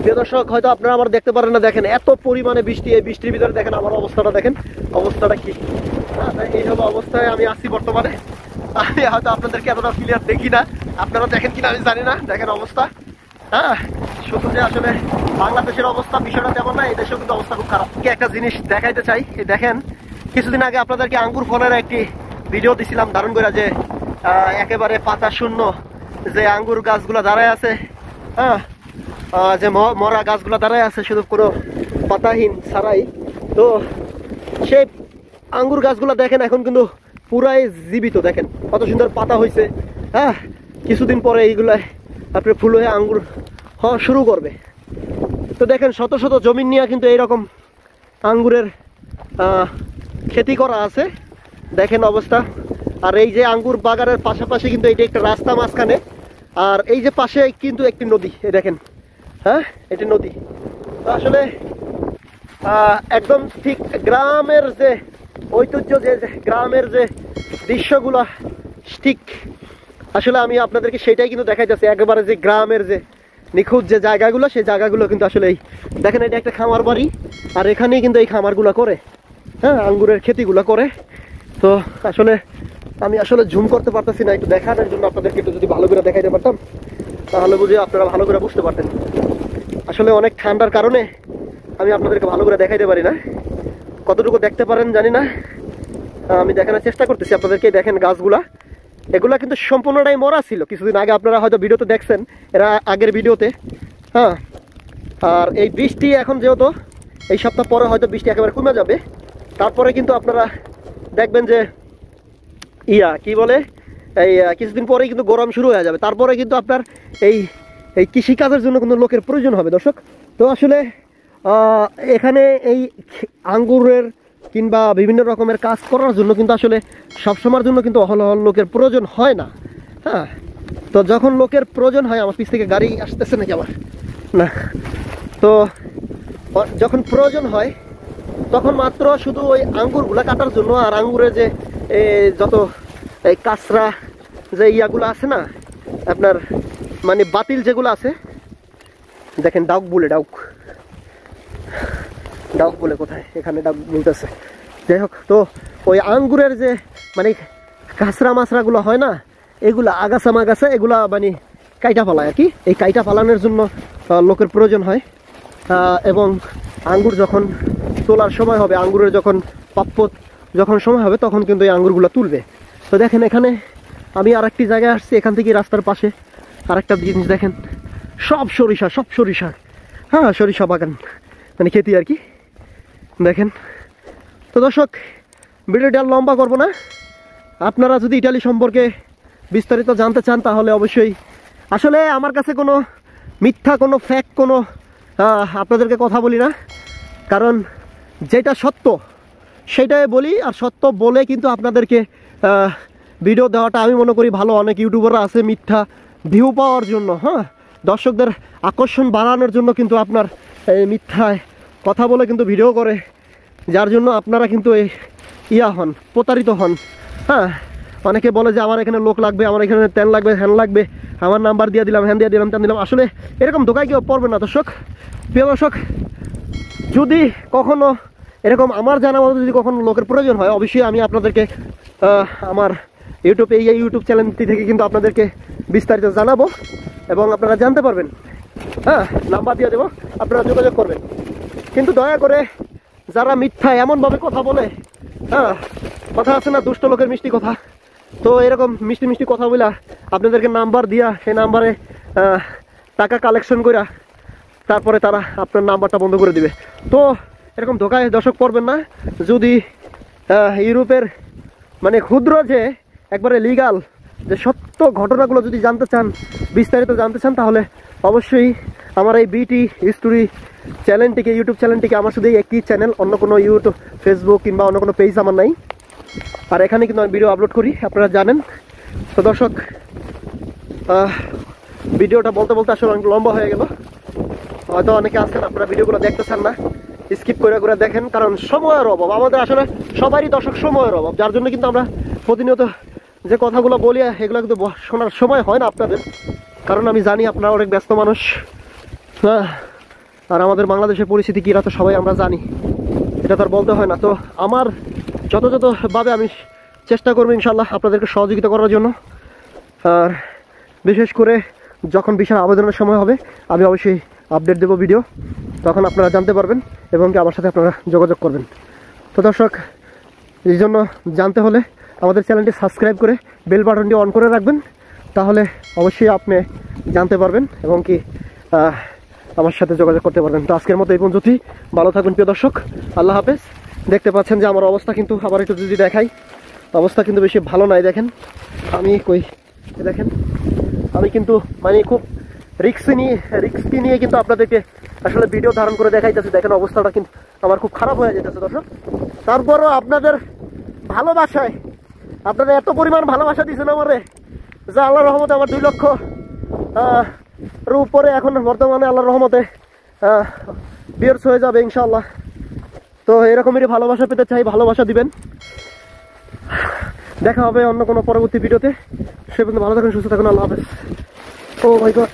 প্রিয় দর্শক, হয়তো আপনারা আমার দেখতে পারেন না, দেখেন এত পরিমাণে বৃষ্টি, এই বৃষ্টির ভিতরে দেখেন আমার অবস্থাটা, দেখেন অবস্থাটা কি। এইসব অবস্থায় আমি আসছি বর্তমানে। আমি হয়তো আপনাদেরকে এতটা ক্লিয়ার দেখি না, আপনারা দেখেন কিনা আমি জানি না। দেখেন অবস্থা, হ্যাঁ, শুধু যে আসলে বাংলাদেশের অবস্থা বিষয়টা তেমন না, এই দেশেও কিন্তু অবস্থা খুব খারাপ। একটা জিনিস দেখাইতে চাই, এই দেখেন কিছুদিন আগে আপনাদেরকে আঙ্গুর ফলের একটি ভিডিও দিছিলাম দারুণ করে, যে একেবারে পাতা শূন্য যে আঙ্গুর গাছগুলো দাঁড়ায় আছে, হ্যাঁ, যে মরা গাছগুলো দাঁড়ায় আছে শুধু কোনো পাতাহীন ছাড়াই। তো সেই আঙ্গুর গাছগুলো দেখেন এখন কিন্তু পুরাই জীবিত, দেখেন কত সুন্দর পাতা হয়েছে। হ্যাঁ, কিছুদিন পরে এইগুলাই আপনার ফুল হয়ে আঙ্গুর হওয়া শুরু করবে। তো দেখেন শত শত জমি নিয়ে কিন্তু এইরকম আঙ্গুরের খেতি করা আছে, দেখেন অবস্থা। আর এই যে আঙ্গুর বাগানের পাশাপাশি কিন্তু এটা একটা রাস্তা মাঝখানে, আর এই যে পাশে কিন্তু একটি নদী, এই দেখেন, হ্যাঁ, এটি নদী। তো আসলে একদম ঠিক গ্রামের যে ঐতিহ্য, যে গ্রামের যে দৃশ্যগুলা, ঠিক আসলে আমি আপনাদেরকে সেটাই কিন্তু দেখাইতেছি, একেবারে যে গ্রামের যে নিখুঁত যে জায়গাগুলো, সেই জায়গাগুলো কিন্তু আসলে এই দেখেন, এটা একটা খামার বাড়ি, আর এখানেই কিন্তু এই খামারগুলো করে, হ্যাঁ, আঙ্গুরের খেতিগুলো করে। তো আসলে আমি আসলে জুম করতে পারতেছি না, একটু দেখানোর জন্য আপনাদেরকে একটু যদি ভালো করে দেখাইতে পারতাম তাহলে বুঝে আপনারা ভালো করে বুঝতে পারতেন। আসলে অনেক ঠান্ডার কারণে আমি আপনাদেরকে ভালো করে দেখাইতে পারি না, কতটুকু দেখতে পারেন জানি না, আমি দেখানোর চেষ্টা করতেছি আপনাদেরকে। দেখেন গাছগুলা, এগুলা কিন্তু সম্পূর্ণটাই মরা ছিল কিছুদিন আগে, আপনারা হয়তো ভিডিওতে দেখছেন, এরা আগের ভিডিওতে, হ্যাঁ। আর এই বৃষ্টি এখন যেহেতু এই সপ্তাহ পরে হয়তো বৃষ্টি একেবারে কমে যাবে, তারপরে কিন্তু আপনারা দেখবেন যে কি বলে, এই কিছুদিন পরেই কিন্তু গরম শুরু হয়ে যাবে, তারপরে কিন্তু আপনার এই এই কৃষিকাজের জন্য কিন্তু লোকের প্রয়োজন হবে দর্শক। তো আসলে এখানে এই আঙ্গুরের কিংবা বিভিন্ন রকমের কাজ করার জন্য কিন্তু আসলে সবসময়ের জন্য কিন্তু অহল লোকের প্রয়োজন হয় না, হ্যাঁ। তো যখন লোকের প্রয়োজন হয়, আমার পিছ থেকে গাড়ি আসতেছে নাকি আমার, না, তো যখন প্রয়োজন হয় তখন মাত্র শুধু ওই আঙ্গুরগুলা কাটার জন্য, আর আঙ্গুরের যে যত এই কাঁচরা যে ইয়াগুলো আছে না আপনার, মানে বাতিল যেগুলো আছে, দেখেন ডাউক বলে, ডাউক বলে কোথায়, এখানে ডাউক বলতেছে। যাই হোক, তো ওই আঙ্গুরের যে মানে কাঁচরা মাছরাগুলো হয় না, এগুলা আগাছা মাগাছা এগুলা মানে কাইটা ফালায় আর কি। এই কাইটা ফালানোর জন্য লোকের প্রয়োজন হয়, এবং আঙ্গুর যখন তোলার সময় হবে, আঙ্গুরের যখন প্রাপ্য যখন সময় হবে, তখন কিন্তু এই আঙ্গুরগুলো তুলবে। তো দেখেন এখানে আমি আর একটি জায়গায় আসছি, এখান থেকে রাস্তার পাশে আর একটা জিনিস দেখেন, সব সরিষা, হ্যাঁ, সরিষা বাগান মানে খেতি আর কি, দেখেন। তো দর্শক, ভিডিওটা আর লম্বা করবো না, আপনারা যদি ইটালি সম্পর্কে বিস্তারিত জানতে চান তাহলে অবশ্যই, আসলে আমার কাছে কোনো মিথ্যা কোনো ফ্যাক্ট কোনো আপনাদেরকে কথা বলি না, কারণ যেটা সত্য সেটাই বলি, আর সত্য বলে কিন্তু আপনাদেরকে ভিডিও দেওয়াটা আমি মনে করি ভালো। অনেক ইউটিউবাররা আছে মিথ্যা ভিউ পাওয়ার জন্য, হ্যাঁ, দর্শকদের আকর্ষণ বাড়ানোর জন্য কিন্তু আপনার এই মিথ্যায় কথা বলে কিন্তু ভিডিও করে, যার জন্য আপনারা কিন্তু এই হন, প্রতারিত হন, হ্যাঁ। অনেকে বলে যে আমার এখানে লোক লাগবে, আমার এখানে তেল লাগবে, হ্যান লাগবে, আমার নাম্বার দিয়ে দিলাম, হ্যান দিয়ে দিলাম, তেন দিলাম। আসলে এরকম ধোকায় কেউ পড়বে না দর্শক। প্রিয় দর্শক, যদি কখনো এরকম আমার জানা মতো যদি কখনো লোকের প্রয়োজন হয়, অবশ্যই আমি আপনাদেরকে আমার ইউটিউব চ্যানেলটি থেকে কিন্তু আপনাদেরকে বিস্তারিত জানাবো, এবং আপনারা জানতে পারবেন, হ্যাঁ, নাম্বার দিয়ে দেবো, আপনারা যোগাযোগ করবেন। কিন্তু দয়া করে যারা মিথ্যা এমনভাবে কথা বলে, হ্যাঁ, কথা আছে না, দুষ্ট লোকের মিষ্টি কথা, তো এরকম মিষ্টি কথা বলে আপনাদেরকে নাম্বার দিয়া, সেই নাম্বারে টাকা কালেকশন করে তারপরে তারা আপনার নাম্বারটা বন্ধ করে দিবে। তো এরকম ধোকায় দর্শক পড়বেন না। যদি ইউরোপের মানে ক্ষুদ্র যে একবারে লিগাল যে সত্য ঘটনাগুলো যদি জানতে চান, বিস্তারিত জানতে চান, তাহলে অবশ্যই আমার এই বিটি হিস্টোরি চ্যানেলটিকে, ইউটিউব চ্যানেলটিকে, আমার শুধু একটি চ্যানেল, অন্য কোনো ইউটিউব, ফেসবুক কিংবা অন্য কোনো পেজ আমার নাই, আর এখানে কিন্তু আমি ভিডিও আপলোড করি, আপনারা জানেন। তো দর্শক, ভিডিওটা বলতে বলতে আসলে অনেক লম্বা হয়ে গেল, হয়তো অনেকে আছেন আপনারা ভিডিওগুলো দেখতেছেন না, স্কিপ করে দেখেন, কারণ সময়ের অভাব, আমাদের আসলে সবারই দর্শক সময়ের অভাব, যার জন্য কিন্তু আমরা প্রতিনিয়ত যে কথাগুলো বলি এগুলো কিন্তু শোনার সময় হয় না আপনাদের, কারণ আমি জানি আপনারা অনেক ব্যস্ত মানুষ, হ্যাঁ। আর আমাদের বাংলাদেশের পরিস্থিতি কী এটা তো সবাই আমরা জানি, এটা তো আর বলতে হয় না। তো আমার যথাযথভাবে আমি চেষ্টা করবো ইনশাল্লাহ আপনাদেরকে সহযোগিতা করার জন্য। আর বিশেষ করে যখন ভিসার আবেদনের সময় হবে আমি অবশ্যই আপডেট দেবো ভিডিও, তখন আপনারা জানতে পারবেন এবং কি আমার সাথে আপনারা যোগাযোগ করবেন। তো দর্শক, এই জন্য জানতে হলে আমাদের চ্যানেলটি সাবস্ক্রাইব করে বেল বাটনটি অন করে রাখবেন, তাহলে অবশ্যই আপনি জানতে পারবেন এবং কি আমার সাথে যোগাযোগ করতে পারবেন। তো আজকের মতো এই পর্যন্তই, ভালো থাকবেন প্রিয় দর্শক, আল্লাহ হাফেজ। দেখতে পাচ্ছেন যে আমার অবস্থা কিন্তু আবার একটু যদি দেখাই, অবস্থা কিন্তু বেশি ভালো নাই। দেখেন আমি দেখেন আমি কিন্তু মানে খুব রিস্কি নিয়ে কিন্তু আপনাদেরকে আসলে ভিডিও ধারণ করে দেখাইতেছি। দেখেন অবস্থাটা কিন্তু আমার খুব খারাপ হয়ে যেতেছে দর্শক। তারপরও আপনাদের ভালোবাসায়, আপনারা এত পরিমাণ ভালোবাসা দিয়েছেন আমারে, যা আল্লাহর রহমতে আমার 2 লক্ষ এর উপরে এখন বর্তমানে আল্লাহর রহমতে ভিউয়ার্স হয়ে যাবে ইনশাআল্লাহ। তো এরকমেরই ভালোবাসা পেতে চাই, ভালোবাসা দিবেন। দেখা হবে অন্য কোনো পরবর্তী ভিডিওতে। সে পর্যন্ত ভালো থাকুন, সুস্থ থাকুন, আল্লাহ হাফেজ। ও মাই গড।